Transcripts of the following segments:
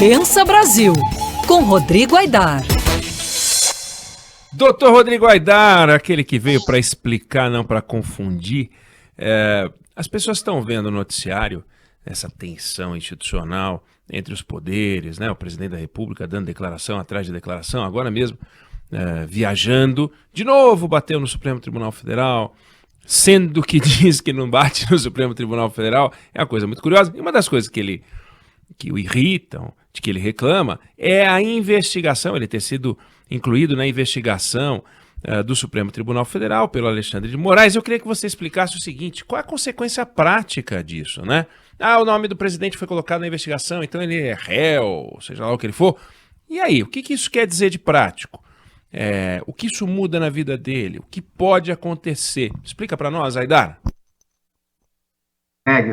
Pensa Brasil, com Rodrigo Aidar. Doutor Rodrigo Aidar, aquele que veio para explicar, não para confundir. As pessoas estão vendo o noticiário, essa tensão institucional entre os poderes, né? O presidente da República dando declaração atrás de declaração, agora mesmo viajando, de novo bateu no Supremo Tribunal Federal, sendo que diz que não bate no Supremo Tribunal Federal. É uma coisa muito curiosa. E uma das coisas que o irritam, de que ele reclama, é a investigação, ele ter sido incluído na investigação do Supremo Tribunal Federal pelo Alexandre de Moraes. Eu queria que você explicasse o seguinte: qual é a consequência prática disso, né? O nome do presidente foi colocado na investigação, então ele é réu, seja lá o que ele for. E aí, o que isso quer dizer de prático? O que isso muda na vida dele? O que pode acontecer? Explica para nós, Aidar.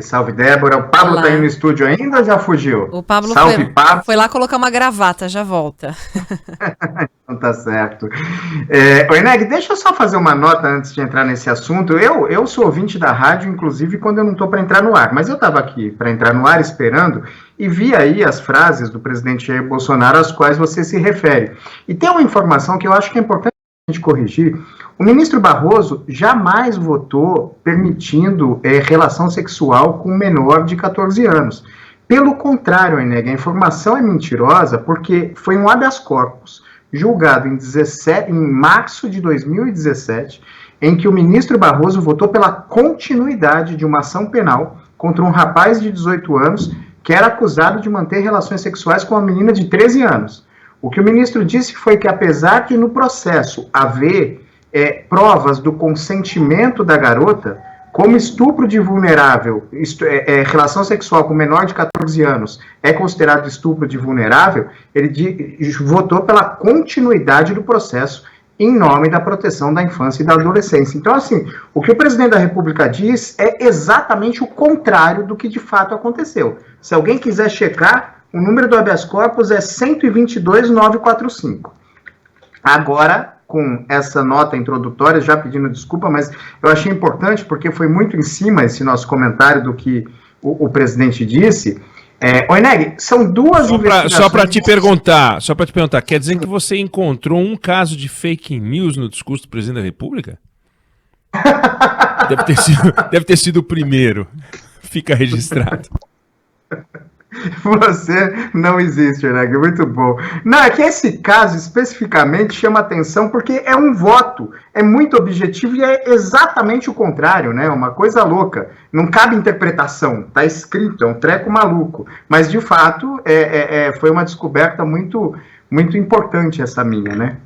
Salve, Débora. O Pablo está aí no estúdio ainda ou já fugiu? O Pablo foi lá colocar uma gravata, já volta. Então tá certo. Neg, deixa eu só fazer uma nota antes de entrar nesse assunto. Eu sou ouvinte da rádio, inclusive, quando eu não estou para entrar no ar. Mas eu estava aqui para entrar no ar esperando e vi aí as frases do presidente Jair Bolsonaro às quais você se refere. E tem uma informação que eu acho que é importante a gente corrigir. O ministro Barroso jamais votou permitindo relação sexual com menor de 14 anos. Pelo contrário, Eneg, a informação é mentirosa porque foi um habeas corpus julgado em março de 2017, em que o ministro Barroso votou pela continuidade de uma ação penal contra um rapaz de 18 anos que era acusado de manter relações sexuais com uma menina de 13 anos. O que o ministro disse foi que, apesar de no processo haver provas do consentimento da garota, como estupro de vulnerável, relação sexual com menor de 14 anos é considerado estupro de vulnerável, ele votou pela continuidade do processo em nome da proteção da infância e da adolescência. Então, assim, o que o presidente da República diz é exatamente o contrário do que de fato aconteceu. Se alguém quiser checar, o número do habeas corpus é 122.945. Agora, com essa nota introdutória, já pedindo desculpa, mas eu achei importante porque foi muito em cima esse nosso comentário do que o presidente disse. Neg, são duas investigações... Só para te perguntar, quer dizer que você encontrou um caso de fake news no discurso do presidente da República? Deve ter sido o primeiro. Fica registrado. Você não existe, Neg, muito bom. Não, é que esse caso especificamente chama atenção porque é um voto, é muito objetivo e é exatamente o contrário, né? Uma coisa louca, não cabe interpretação, tá escrito, é um treco maluco, mas de fato foi uma descoberta muito, muito importante essa minha, né?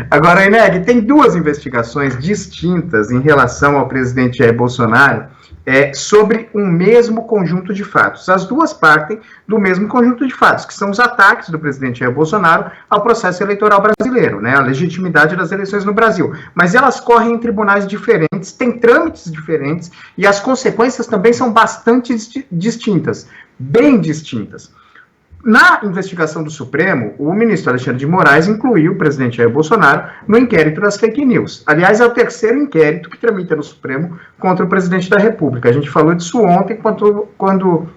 Agora, Neg, tem duas investigações distintas em relação ao presidente Jair Bolsonaro sobre um mesmo conjunto de fatos. As duas partem do mesmo conjunto de fatos, que são os ataques do presidente Jair Bolsonaro ao processo eleitoral brasileiro, né, a legitimidade das eleições no Brasil. Mas elas correm em tribunais diferentes, têm trâmites diferentes, e as consequências também são bastante distintas, bem distintas. Na investigação do Supremo, o ministro Alexandre de Moraes incluiu o presidente Jair Bolsonaro no inquérito das fake news. Aliás, é o terceiro inquérito que tramita no Supremo contra o presidente da República. A gente falou disso ontem, quando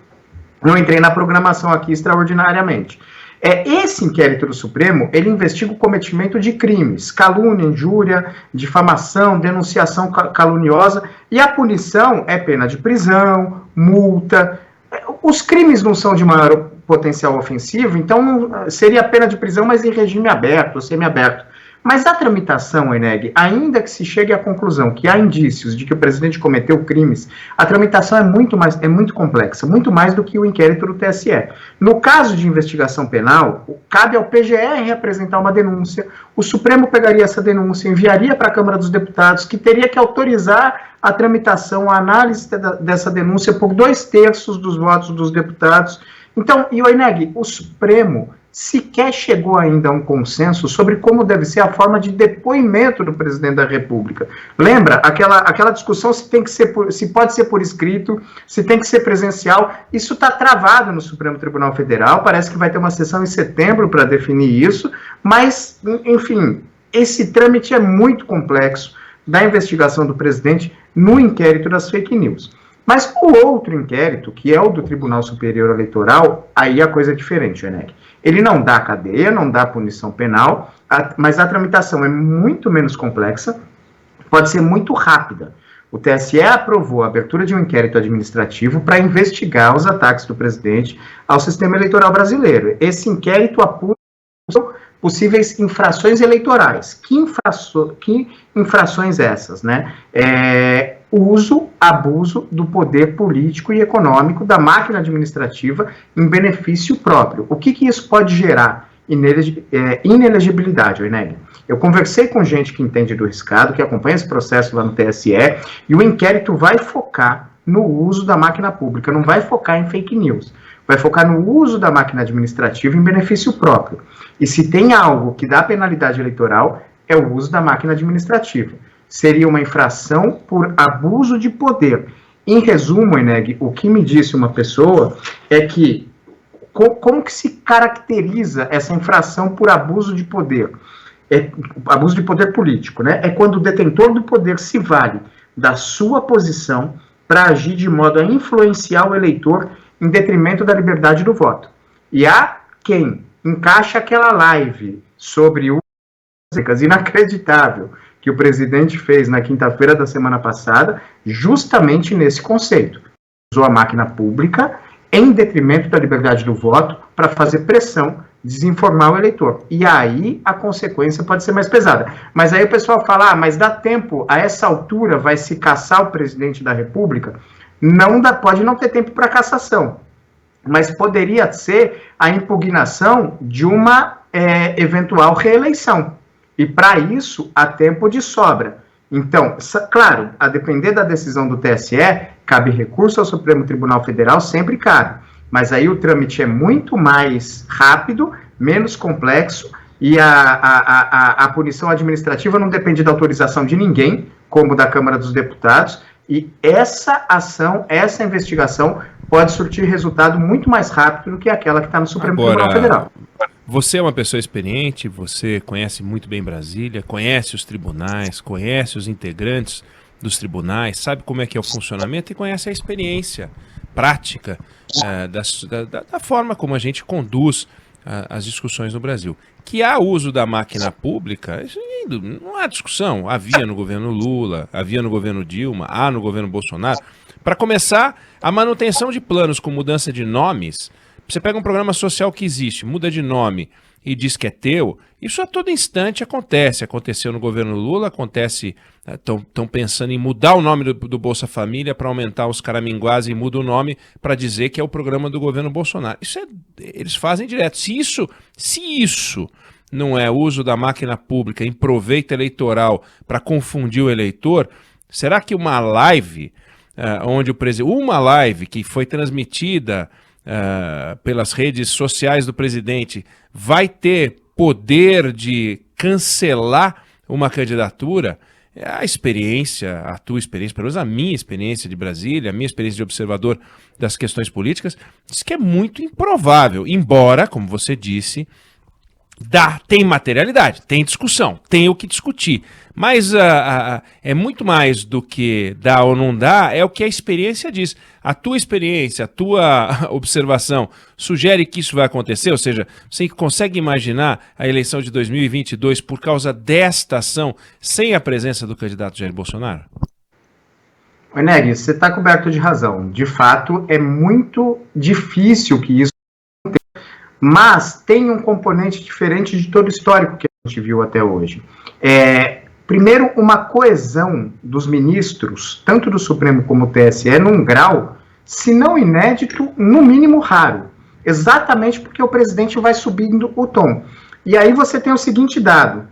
eu entrei na programação aqui extraordinariamente. Esse inquérito do Supremo, ele investiga o cometimento de crimes, calúnia, injúria, difamação, denunciação caluniosa, e a punição é pena de prisão, multa. Os crimes não são de maior potencial ofensivo, então seria pena de prisão, mas em regime aberto, ou semiaberto. Mas a tramitação, Eneg, ainda que se chegue à conclusão que há indícios de que o presidente cometeu crimes, a tramitação é muito complexa, muito mais do que o inquérito do TSE. No caso de investigação penal, cabe ao PGR apresentar uma denúncia, o Supremo pegaria essa denúncia, enviaria para a Câmara dos Deputados, que teria que autorizar a tramitação, a análise dessa denúncia por 2/3 dos votos dos deputados. Então, Eneg, o Supremo sequer chegou ainda a um consenso sobre como deve ser a forma de depoimento do presidente da República. Lembra aquela discussão se pode ser por escrito, se tem que ser presencial? Isso está travado no Supremo Tribunal Federal, parece que vai ter uma sessão em setembro para definir isso, mas, enfim, esse trâmite é muito complexo da investigação do presidente no inquérito das fake news. Mas o outro inquérito, que é o do Tribunal Superior Eleitoral, aí a coisa é diferente, Eneg. Ele não dá cadeia, não dá punição penal, mas a tramitação é muito menos complexa, pode ser muito rápida. O TSE aprovou a abertura de um inquérito administrativo para investigar os ataques do presidente ao sistema eleitoral brasileiro. Esse inquérito apura possíveis infrações eleitorais. Que infrações essas, né? Uso, abuso do poder político e econômico da máquina administrativa em benefício próprio. O que isso pode gerar? Inelegibilidade, Eneg. Eu conversei com gente que entende do riscado, que acompanha esse processo lá no TSE, e o inquérito vai focar no uso da máquina pública, não vai focar em fake news, vai focar no uso da máquina administrativa em benefício próprio. E se tem algo que dá penalidade eleitoral, é o uso da máquina administrativa. Seria uma infração por abuso de poder. Em resumo, Eneg, o que me disse uma pessoa é que como que se caracteriza essa infração por abuso de poder? Abuso de poder político, né? É quando o detentor do poder se vale da sua posição para agir de modo a influenciar o eleitor em detrimento da liberdade do voto. E há quem encaixa aquela live sobre o inacreditável que o presidente fez na quinta-feira da semana passada, justamente nesse conceito. Usou a máquina pública em detrimento da liberdade do voto para fazer pressão, desinformar o eleitor. E aí a consequência pode ser mais pesada. Mas aí o pessoal fala, mas dá tempo, a essa altura vai se caçar o presidente da República? Não dá, pode não ter tempo para cassação, mas poderia ser a impugnação de uma eventual reeleição. E para isso há tempo de sobra. Então, claro, a depender da decisão do TSE, cabe recurso ao Supremo Tribunal Federal, sempre cabe. Mas aí o trâmite é muito mais rápido, menos complexo, e a punição administrativa não depende da autorização de ninguém, como da Câmara dos Deputados, e essa ação, essa investigação pode surtir resultado muito mais rápido do que aquela que está no Supremo Tribunal Federal. Você é uma pessoa experiente, você conhece muito bem Brasília, conhece os tribunais, conhece os integrantes dos tribunais, sabe como é que é o funcionamento e conhece a experiência prática da forma como a gente conduz as discussões no Brasil. Que há uso da máquina pública, isso não há discussão. Havia no governo Lula, havia no governo Dilma, há no governo Bolsonaro. Para começar, a manutenção de planos com mudança de nomes. Você pega um programa social que existe, muda de nome e diz que é teu, isso a todo instante acontece. Aconteceu no governo Lula, acontece, estão pensando em mudar o nome do Bolsa Família para aumentar os caraminguás e muda o nome para dizer que é o programa do governo Bolsonaro. Eles fazem direto. Se isso não é uso da máquina pública em proveito eleitoral para confundir o eleitor, será que uma live, uma live que foi transmitida pelas redes sociais do presidente, vai ter poder de cancelar uma candidatura? A experiência, a tua experiência, pelo menos a minha experiência de Brasília, a minha experiência de observador das questões políticas, diz que é muito improvável, embora, como você disse, tem materialidade, tem discussão, tem o que discutir, mas é muito mais do que dá ou não dá, é o que a experiência diz. A tua experiência, a tua observação sugere que isso vai acontecer, ou seja, você consegue imaginar a eleição de 2022 por causa desta ação, sem a presença do candidato Jair Bolsonaro? Eneg, você está coberto de razão. De fato, é muito difícil que isso aconteça, mas tem um componente diferente de todo o histórico que a gente viu até hoje. Primeiro, uma coesão dos ministros, tanto do Supremo como do TSE, num grau, se não inédito, no mínimo raro. Exatamente porque o presidente vai subindo o tom. E aí você tem o seguinte dado,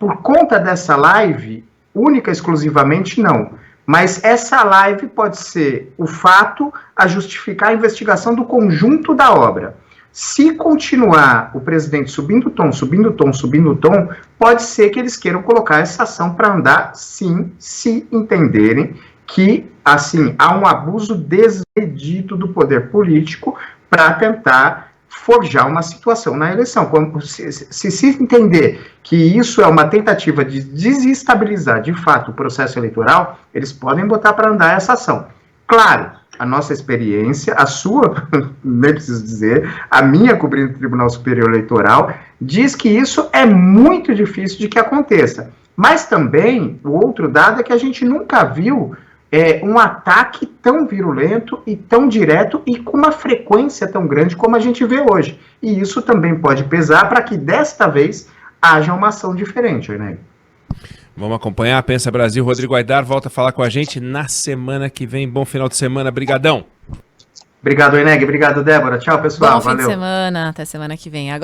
por conta dessa live, única e exclusivamente não, mas essa live pode ser o fato a justificar a investigação do conjunto da obra. Se continuar o presidente subindo o tom, subindo o tom, subindo o tom, pode ser que eles queiram colocar essa ação para andar, sim, se entenderem que, assim, há um abuso desmedido do poder político para tentar forjar uma situação na eleição. Se entender que isso é uma tentativa de desestabilizar, de fato, o processo eleitoral, eles podem botar para andar essa ação. Claro, a nossa experiência, a sua, nem preciso dizer, a minha cobrindo o Tribunal Superior Eleitoral, diz que isso é muito difícil de que aconteça. Mas também, o outro dado é que a gente nunca viu um ataque tão virulento e tão direto e com uma frequência tão grande como a gente vê hoje. E isso também pode pesar para que desta vez haja uma ação diferente, né? Vamos acompanhar, Pensa Brasil. Rodrigo Aidar volta a falar com a gente na semana que vem. Bom final de semana, brigadão. Obrigado, Eneg. Obrigado, Débora. Tchau, pessoal. Bom fim Valeu. de semana, até semana que vem. Agora